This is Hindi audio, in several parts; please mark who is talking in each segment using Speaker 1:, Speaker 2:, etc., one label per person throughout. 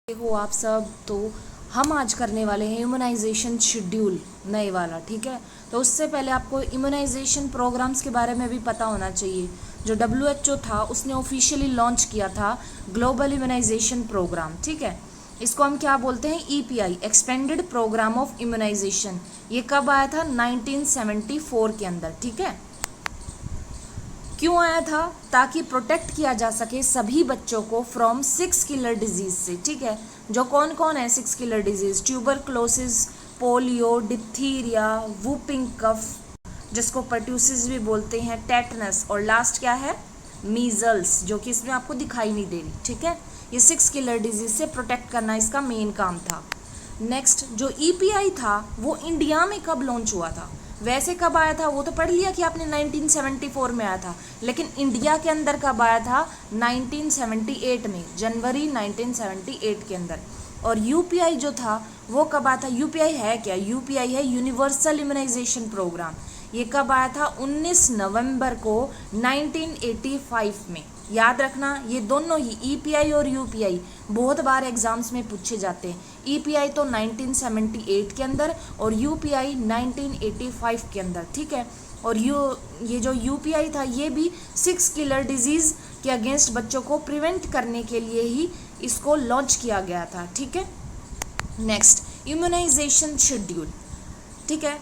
Speaker 1: हो आप सब। तो हम आज करने वाले हैं इम्यूनाइजेशन शेड्यूल नए वाला, ठीक है। तो उससे पहले आपको इम्यूनाइजेशन प्रोग्राम्स के बारे में भी पता होना चाहिए। जो WHO था उसने ऑफिशियली लॉन्च किया था ग्लोबल इम्यूनाइजेशन प्रोग्राम, ठीक है। इसको हम क्या बोलते हैं, EPI, expanded programme of immunization. ये कब आया था? 1974 के अंदर, ठीक है। क्यों आया था? ताकि प्रोटेक्ट किया जा सके सभी बच्चों को फ्रॉम 6 किलर डिजीज से, ठीक है। जो कौन कौन है 6 killer disease? Tuberculosis, polio, diphtheria, whooping cough, जिसको पर्ट्यूसिस भी बोलते हैं, टेटनस, और लास्ट क्या है? मीजल्स, जो कि इसमें आपको दिखाई नहीं दे रही, ठीक है। ये 6 किलर डिजीज से प्रोटेक्ट करना इसका मेन काम था। नेक्स्ट, जो EPI था वो इंडिया में कब लॉन्च हुआ था? वैसे कब आया था वो तो पढ़ लिया कि आपने 1974 में आया था, लेकिन इंडिया के अंदर कब आया था? 1978 में, जनवरी 1978 के अंदर। और UPI जो था वो कब आया था? UPI है क्या? UPI है यूनिवर्सल इम्यूनाइजेशन प्रोग्राम। ये कब आया था? 19 नवंबर को 1985 में। याद रखना, ये दोनों ही EPI और UPI बहुत बार एग्जाम्स में पूछे जाते हैं। EPI तो 1978 के अंदर और UPI 1985 के अंदर, ठीक है। और ये जो UPI था ये भी 6 किलर डिजीज़ के अगेंस्ट बच्चों को प्रिवेंट करने के लिए ही इसको लॉन्च किया गया था, ठीक है। नेक्स्ट, इम्यूनाइजेशन शेड्यूल, ठीक है।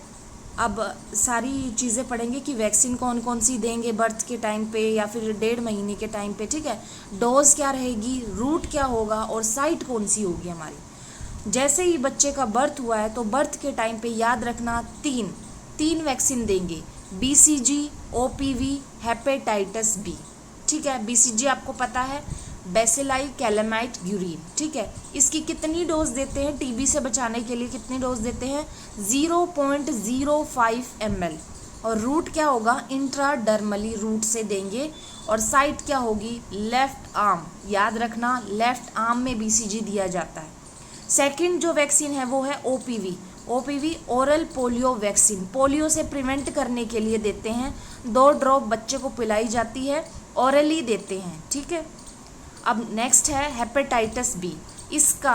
Speaker 1: अब सारी चीज़ें पढ़ेंगे कि वैक्सीन कौन कौन सी देंगे बर्थ के टाइम पे या फिर 1.5 महीने के टाइम पे, ठीक है। डोज क्या रहेगी, रूट क्या होगा और साइट कौन सी होगी हमारी। जैसे ही बच्चे का बर्थ हुआ है तो बर्थ के टाइम पे याद रखना तीन वैक्सीन देंगे, BCG, OPV, हेपेटाइटिस B, ठीक है। BCG आपको पता है, बेसिलाई कैलामाइट ग्यूरिन, ठीक है। इसकी कितनी डोज देते हैं? TB से बचाने के लिए कितनी डोज देते हैं? 0.05 ml। और रूट क्या होगा? इंट्राडर्मली रूट से देंगे। और साइट क्या होगी? Left arm. याद रखना, लेफ्ट आर्म में BCG दिया जाता है। सेकंड जो वैक्सीन है वो है OPV, oral polio vaccine. Polio से प्रिवेंट करने के लिए देते हैं। 2 ड्रॉप बच्चे को पिलाई जाती है, ओरली देते हैं, ठीक है। अब नेक्स्ट है हेपेटाइटिस B। इसका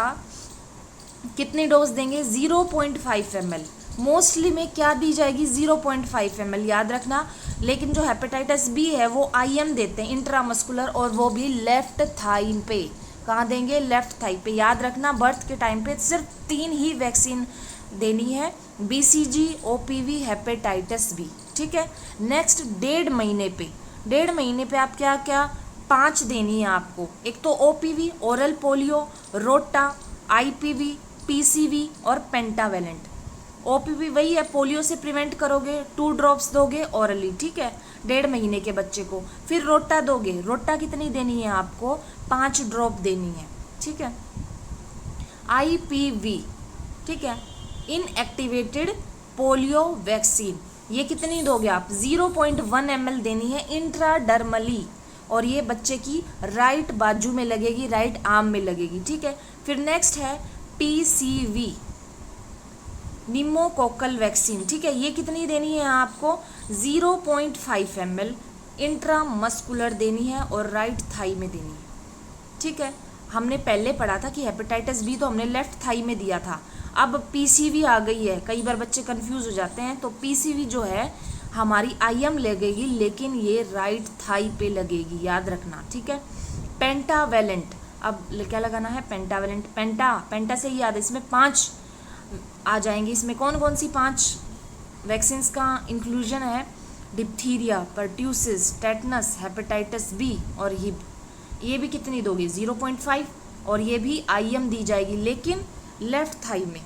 Speaker 1: कितनी डोज देंगे? 0.5 ml। मोस्टली में क्या दी जाएगी? 0.5 ml, याद रखना। लेकिन जो हेपेटाइटिस B है वो IM देते हैं, इंट्रामस्कुलर, और वो भी लेफ्ट थाई पे। कहाँ देंगे? लेफ्ट थाई पे। याद रखना, बर्थ के टाइम पे सिर्फ 3 ही वैक्सीन देनी है, BCG, OPV, हेपेटाइटिस B, ठीक है। नेक्स्ट, 1.5 महीने पे आप क्या क्या 5 देनी है आपको। एक तो OPV, ओरल पोलियो, रोटा, IPV, PCV और पेंटावेलेंट। OPV वही है, पोलियो से प्रिवेंट करोगे, 2 ड्रॉप्स दोगे ओरली, ठीक है, 1.5 महीने के बच्चे को। फिर रोटा दोगे, रोटा कितनी देनी है आपको? 5 ड्रॉप देनी है, ठीक है। IPV, ठीक है, इनएक्टिवेटेड पोलियो वैक्सीन। ये कितनी दोगे आप? 0.1 ml देनी है इंट्राडर्मली, और ये बच्चे की राइट बाजू में लगेगी, राइट आर्म में लगेगी, ठीक है। फिर नेक्स्ट है PCV, निमोकोकल वैक्सीन, ठीक है। ये कितनी देनी है आपको? 0.5 ml इंट्रामस्कुलर देनी है और राइट थाई में देनी है, ठीक है। हमने पहले पढ़ा था कि हेपेटाइटिस B तो हमने लेफ्ट थाई में दिया था। अब PCV आ गई है, कई बार बच्चे कंफ्यूज हो जाते हैं। तो PCV जो है हमारी IM लगेगी, लेकिन ये राइट थाई पे लगेगी, याद रखना, ठीक है। पेंटावेलेंट, अब क्या लगाना है? पेंटावेलेंट। पेंटा से ही याद है, इसमें 5 आ जाएंगे। इसमें कौन कौन सी 5 वैक्सीन्स का इंक्लूजन है? Diphtheria, pertussis, tetanus, hepatitis B और हिब। ये भी कितनी दोगे? 0.5, और ये भी IM दी जाएगी, लेकिन लेफ्ट थाई में।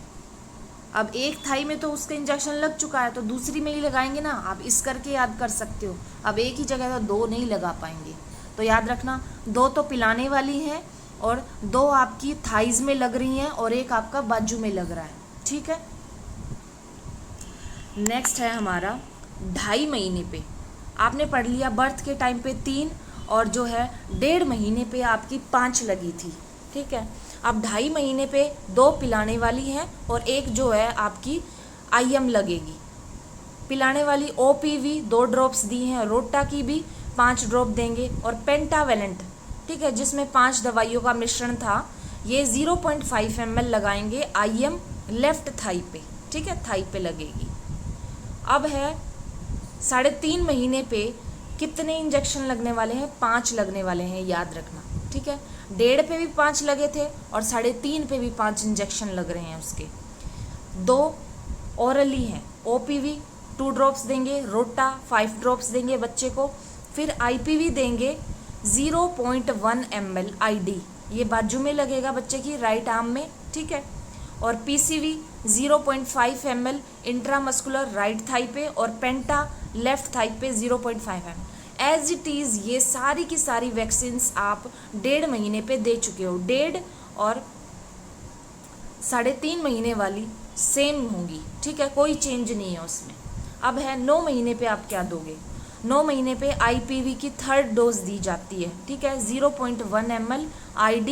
Speaker 1: अब एक थाई में तो उसका इंजेक्शन लग चुका है, तो दूसरी में ही लगाएंगे ना। आप इस करके याद कर सकते हो। अब एक ही जगह तो 2 नहीं लगा पाएंगे, तो याद रखना 2 तो पिलाने वाली हैं और 2 आपकी थाइज में लग रही हैं और एक आपका बाजू में लग रहा है, ठीक है। नेक्स्ट है हमारा 2.5 महीने पे। आपने पढ़ लिया बर्थ के टाइम पे 3, और जो है 1.5 महीने पे आपकी 5 लगी थी, ठीक है। अब 2.5 महीने पे 2 पिलाने वाली हैं और एक जो है आपकी IM लगेगी। पिलाने वाली OPV 2 ड्रॉप्स दी हैं, रोटा की भी 5 ड्रॉप देंगे, और पेंटावेलेंट, ठीक है, जिसमें 5 दवाइयों का मिश्रण था, ये 0.5 ml लगाएंगे IM लेफ्ट थाई पे, ठीक है, थाई पे लगेगी। अब है 3.5 महीने पे कितने इंजेक्शन लगने वाले हैं? 5 लगने वाले हैं, याद रखना, ठीक है। 1.5 पे भी 5 लगे थे और 3.5 पे भी 5 इंजेक्शन लग रहे हैं उसके। 2 ओरली हैं, OPV 2 ड्रॉप्स देंगे, रोटा 5 ड्रॉप्स देंगे बच्चे को, फिर IPV देंगे 0.1 ml ID, ये बाजू में लगेगा बच्चे की राइट आर्म में, ठीक है। और PCV 0.5 ml intramuscular right thigh पे और पेंटा लेफ्ट थाई पे 0.5 ml। एज इट इज़ ये सारी की सारी वैक्सीन्स आप 1.5 महीने पे दे चुके हो। 1.5 और 3.5 महीने वाली सेम होंगी, ठीक है, कोई चेंज नहीं है उसमें। अब है 9 महीने पे आप क्या दोगे? 9 महीने पे IPV की 3rd डोज दी जाती है, ठीक है, 0.1 ml ID।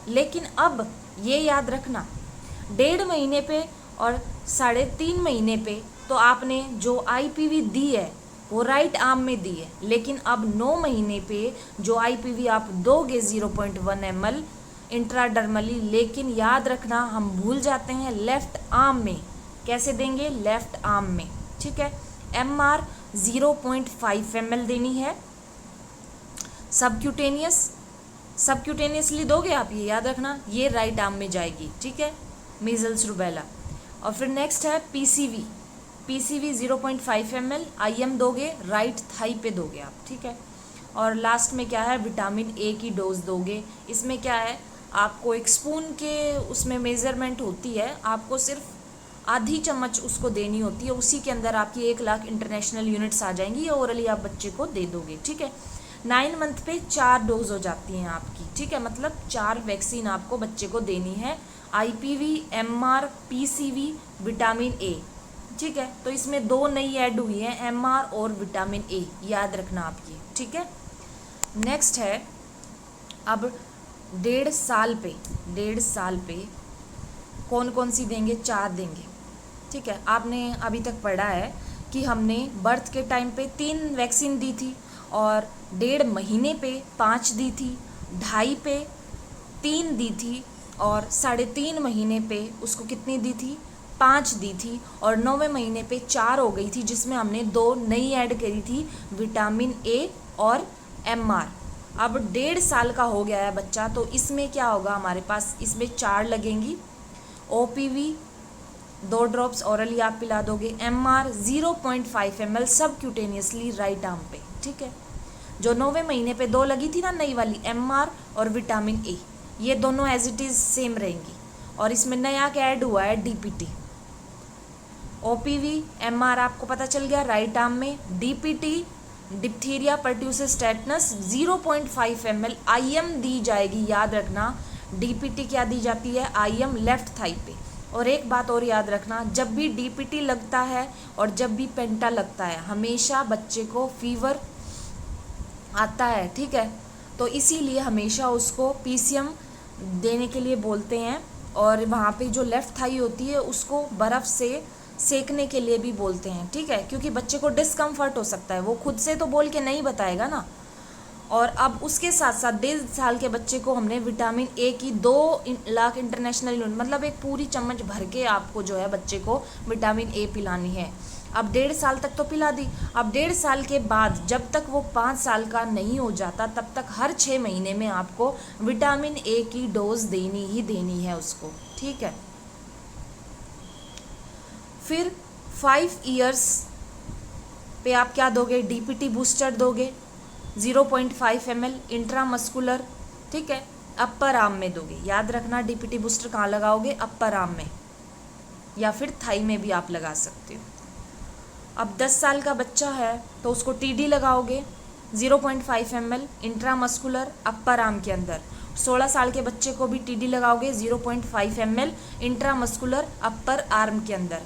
Speaker 1: लेकिन अब ये याद रखना, 1.5 महीने पे और 3.5 महीने पे तो आपने जो IPV दी है वो राइट आर्म में दी है, लेकिन अब 9 महीने पे जो IPV आप दोगे 0.1 ml इंट्राडर्मली, लेकिन याद रखना हम भूल जाते हैं लेफ्ट आर्म में। कैसे देंगे? लेफ्ट आर्म में, ठीक है। MR 0.5 ml देनी है। सबक्यूटेनियसली दोगे आप, ये याद रखना, ये राइट आर्म में जाएगी, ठीक है, मीजल्स रूबेला। और फिर नेक्स्ट है PCV 0.5 ml IM दोगे, राइट थाई पे दोगे आप, ठीक है। और लास्ट में क्या है? विटामिन A की डोज दोगे। इसमें क्या है, आपको एक स्पून के उसमें मेज़रमेंट होती है, आपको सिर्फ आधी चम्मच उसको देनी होती है, उसी के अंदर आपकी 1 लाख इंटरनेशनल यूनिट्स आ जाएंगी, ये ओरली आप बच्चे को दे दोगे, ठीक है। 9 मंथ पे 4 डोज हो जाती हैं आपकी, ठीक है, मतलब 4 वैक्सीन आपको बच्चे को देनी है, IPV, MR, PCV, vitamin A, ठीक है। तो इसमें 2 नई ऐड हुई हैं, MR और विटामिन A, याद रखना आप ये, ठीक है। नेक्स्ट है अब 1.5 साल पे कौन कौन सी देंगे? 4 देंगे, ठीक है। आपने अभी तक पढ़ा है कि हमने बर्थ के टाइम पे 3 वैक्सीन दी थी और 1.5 महीने पे 5 दी थी, 2.5 पे 3 दी थी और 3.5 महीने पे उसको कितनी दी थी? 5 दी थी, और 9वें महीने पे 4 हो गई थी, जिसमें हमने 2 नई ऐड करी थी, विटामिन A और MR। अब 1.5 साल का हो गया है बच्चा, तो इसमें क्या होगा हमारे पास? इसमें 4 लगेंगी, OPV 2 ड्रॉप्स ओरली आप पिला दोगे, MR 0.5 ml subcutaneously right arm पे, ठीक है। जो 9वें महीने पे 2 लगी थी ना नई वाली, MR और विटामिन A, ये दोनों एज इट इज़ सेम रहेंगी। और इसमें नया क्या ऐड हुआ है? DPT। OPV MR आपको पता चल गया राइट आर्म में, DPT diphtheria pertussis tetanus 0.5 ml IM दी जाएगी, याद रखना। DPT क्या दी जाती है? IM लेफ्ट थाई पे। और एक बात और याद रखना, जब भी DPT लगता है और जब भी पेंटा लगता है, हमेशा बच्चे को फीवर आता है, ठीक है, तो इसीलिए हमेशा उसको PCM देने के लिए बोलते हैं। और वहाँ पे जो लेफ़्ट थाई होती है उसको बर्फ़ से सेकने के लिए भी बोलते हैं, ठीक है, क्योंकि बच्चे को डिस्कम्फर्ट हो सकता है, वो खुद से तो बोल के नहीं बताएगा ना। और अब उसके साथ साथ 1.5 साल के बच्चे को हमने विटामिन A की 2 लाख इंटरनेशनल यूनिट, मतलब एक पूरी चम्मच भर के आपको जो है बच्चे को विटामिन A पिलानी है। अब 1.5 साल तक तो पिला दी। अब 1.5 साल के बाद जब तक वो 5 साल का नहीं हो जाता, तब तक हर 6 महीने में आपको विटामिन A की डोज देनी ही देनी है उसको, ठीक है। फिर 5 इयर्स पे आप क्या दोगे? DPT बूस्टर दोगे 0.5 ml इंट्रामस्कुलर, ठीक है, अपर आर्म में दोगे। याद रखना DPT बूस्टर कहाँ लगाओगे? अपर आर्म में, या फिर थाई में भी आप लगा सकते हो। अब 10 साल का बच्चा है तो उसको TD लगाओगे 0.5 ml इंट्रामस्कुलर अपर आर्म के अंदर। 16 साल के बच्चे को भी TD लगाओगे 0.5 ml इंट्रामस्कुलर अपर आर्म के अंदर।